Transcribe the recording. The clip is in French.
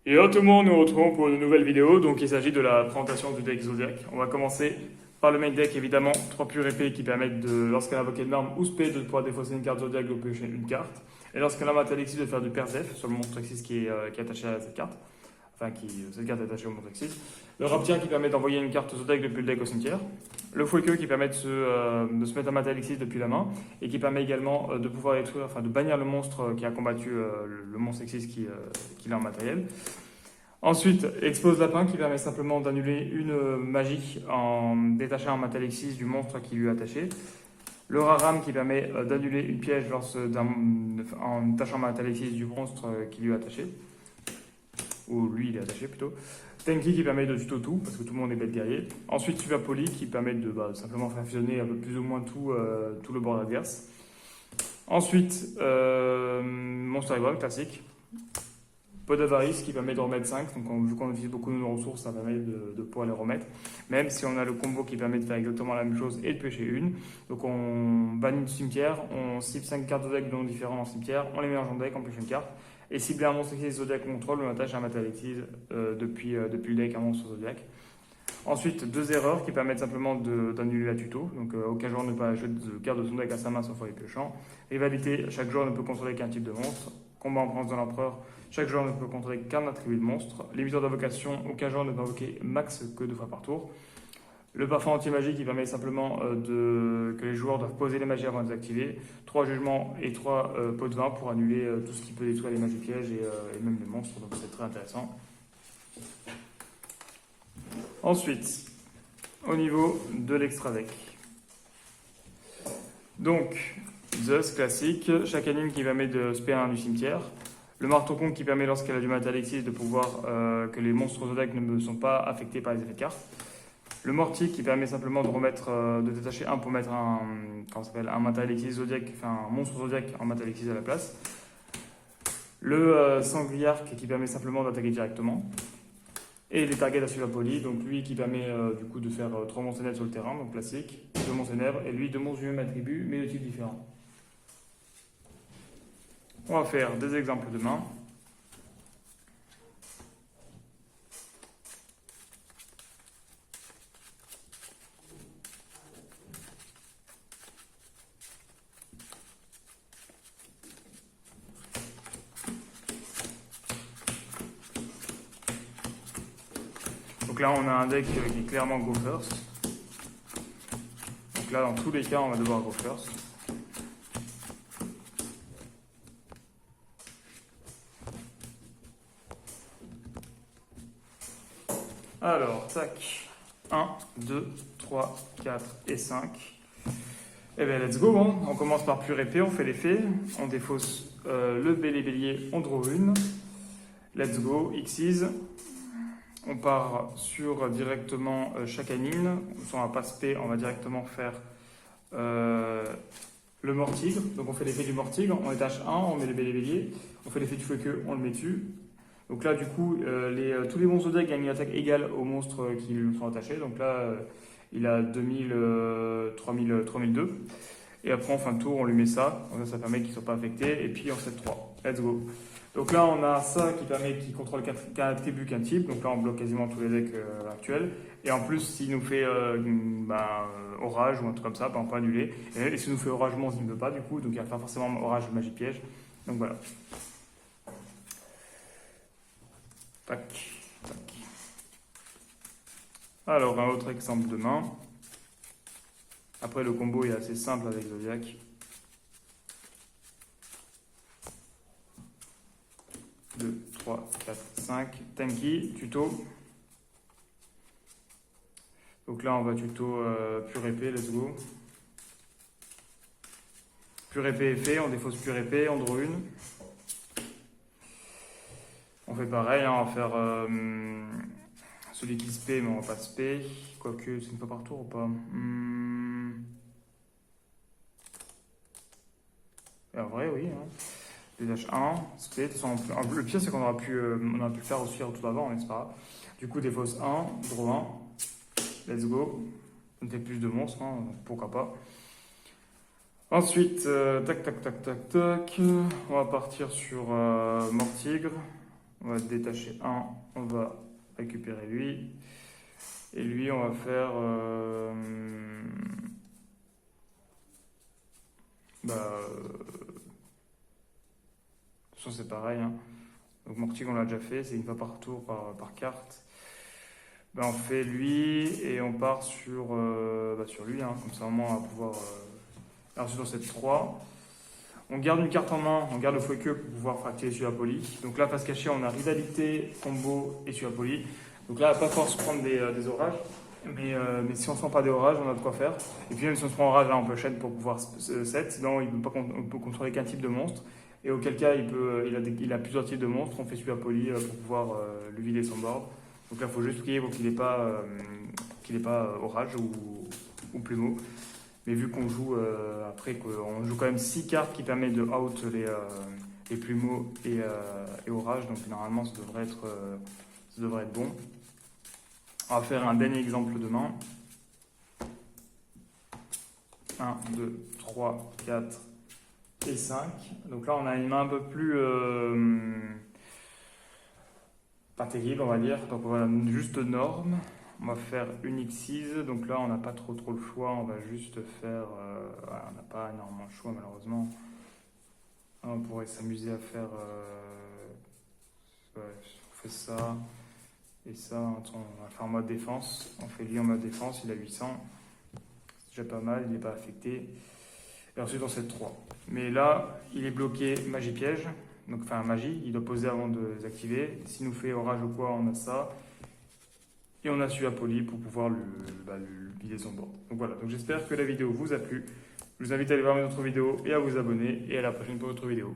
Et tout le monde, nous retrouvons pour une nouvelle vidéo. Donc il s'agit de la présentation du deck Zodiac. On va commencer par le main deck évidemment. 3 pure épée qui permettent de, lorsqu'elle a invoqué une arme ou spé, de pouvoir défausser une carte Zodiac ou piocher une carte. Et lorsqu'elle a un Alexis de faire du Persef sur le monstre Exis qui est attaché à cette carte. Enfin, cette carte est attachée au monstre Exis. Le Raptien qui permet d'envoyer une carte Zodiac depuis le deck au cimetière. Le Fouqueux qui permet de se mettre un mat Alexis depuis la main. Et qui permet également de pouvoir détruire, enfin de bannir le monstre qui a combattu le monstre Exis qui l'a en matériel. Ensuite, Expose Lapin qui permet simplement d'annuler une magie en détachant un Matalexis du monstre qui lui est attaché. Le Raram qui permet d'annuler une piège en détachant un Matalexis du monstre qui lui est attaché. Ou lui il est attaché plutôt. Tenki qui permet de tuto tout, parce que tout le monde est bête guerrier. Ensuite, Super Poly qui permet de simplement faire fusionner un peu plus ou moins tout le bord adverse. Ensuite, Monster Evolve classique. Pot d'avarice qui permet de remettre 5, donc vu qu'on utilise beaucoup de nos ressources, ça permet de pouvoir les remettre. Même si on a le combo qui permet de faire exactement la même chose et de pêcher une. Donc on bannit du cimetière, on cible 5 cartes de deck de noms différents dans le cimetière, on les met en deck, on pêche une carte. Et cibler un monstre Exis Zodiac contrôle, on attache un Matalexis depuis le deck un monstre Zodiac. Ensuite, 2 erreurs qui permettent simplement d'annuler la tuto. Donc, aucun joueur ne peut ajouter de carte de son deck à sa main sauf les piochant. Rivalité, chaque joueur ne peut contrôler qu'un type de monstre. Combat en présence de l'empereur, chaque joueur ne peut contrôler qu'un attribut de monstre. Limiteur d'invocation, aucun joueur ne peut invoquer max que 2 fois par tour. Le parfum anti-magie qui permet simplement que les joueurs doivent poser les magies avant de les activer. 3 jugements et 3 pots de vin pour annuler tout ce qui peut détruire les magies pièges et même les monstres. Donc, c'est très intéressant. Ensuite, au niveau de l'extra deck. Donc, Zeus classique, chaque anime qui permet de spare un du cimetière. Le marteau con qui permet, lorsqu'elle a du mat Alexis, de pouvoir que les monstres Zodiac ne sont pas affectés par les effets de carte. Le mortier qui permet simplement de remettre, de détacher un pour mettre un mat Alexis Zodiac, enfin un monstre Zodiac en mat Alexis à la place. Le sangliarque qui permet simplement d'attaquer directement. Et les targets à Super Poly, donc lui qui permet du coup de faire 3 monstres ténèbres sur le terrain, donc classique, 2 monstres ténèbres, et lui 2 monstres du même attribut, mais de type différent. On va faire des exemples de main. Donc là on a un deck qui est clairement go first. Donc là dans tous les cas on va devoir go first. Alors, tac. 1, 2, 3, 4 et 5. Eh bien, let's go. Hein. On commence par pure épée, on fait l'effet. On défausse le bélier, on draw une. Let's go, Xyz. On part sur directement chaque anime. On va pas spé, on va directement faire le mort-tigre. Donc on fait l'effet du mort-tigre, on détache 1, on met le bélier. On fait l'effet du feu-queue, on le met dessus. Donc là, du coup, tous les monstres de deck gagnent une attaque égale aux monstres qui lui sont attachés. Donc là, il a 2000, 3000, 3002. Et après, en fin de tour, on lui met ça. Donc ça permet qu'ils ne soient pas affectés. Et puis, on set 3. Let's go. Donc là, on a ça qui contrôle qu'un attribut, qu'un type. Donc là, on bloque quasiment tous les decks actuels. Et en plus, s'il nous fait orage ou un truc comme ça, on peut annuler. Et s'il nous fait orage monstre, il ne veut pas du coup. Donc il va faire forcément orage magie piège. Donc voilà. Tac, tac. Alors, un autre exemple de main. Après, le combo est assez simple avec Zodiac. 2, 3, 4, 5. Tenki, tuto. Donc là, on va tuto pure épée, let's go. Pure épée est fait, on défausse pure épée, on draw une. On fait pareil, hein, on va faire celui qui spé, mais on va pas spé. Quoique, c'est une fois par tour ou pas En vrai, oui. Hein. Détache 1, spé. De toute façon, le pire, c'est qu'on aurait pu le faire aussi tout avant, mais c'est pas grave. Du coup, défausse 1, draw 1. Let's go. On fait plus de monstres, hein, pourquoi pas. Ensuite, tac, tac, tac, tac, tac. On va partir sur Mort-Tigre. On va détacher un, on va récupérer lui. Et lui, on va faire... de toute façon, c'est pareil, hein. Donc Mortig, on l'a déjà fait, c'est une fois par tour, par carte. Ben, on fait lui et on part sur lui, hein. Comme ça, au moins, on va pouvoir... Ensuite, dans cette 3, on garde une carte en main, on garde le fouet queue pour pouvoir faire activer celui-là poli. Donc là, face cachée, on a rivalité, combo et celui-là poli. Donc là, on va pas force prendre des orages. Mais si on ne se prend pas des orages, on a de quoi faire. Et puis même si on se prend orage, là on peut chaîne pour pouvoir set. Sinon, on peut contrôler qu'un type de monstre. Et auquel cas, il a plusieurs types de monstres. On fait super poli pour pouvoir lui vider son board. Donc là, il faut juste prier pour qu'il n'ait pas orage ou plumeau. Mais vu qu'on joue après, qu'on joue quand même 6 cartes qui permettent de out les plumeaux et orage. Donc normalement, ça devrait être bon. On va faire un dernier exemple de main. 1, 2, 3, 4 et 5. Donc là, on a une main un peu plus... pas terrible, on va dire. Donc voilà, juste norme. On va faire une Xyz. Donc là, on n'a pas trop le choix. On va juste faire... voilà, on n'a pas énormément de choix, malheureusement. On pourrait s'amuser à faire... ouais, on fait ça. Et ça, on va faire en mode défense. On fait lui en mode défense, il a 800. C'est déjà pas mal, il n'est pas affecté. Et ensuite, on set 3. Mais là, il est bloqué magie piège. Donc, enfin, magie, il doit poser avant de désactiver. S'il nous fait orage ou quoi, on a ça. Et on a celui-là poli pour pouvoir lui vider son board. Donc voilà, donc j'espère que la vidéo vous a plu. Je vous invite à aller voir mes autres vidéos et à vous abonner. Et à la prochaine pour d'autres vidéos.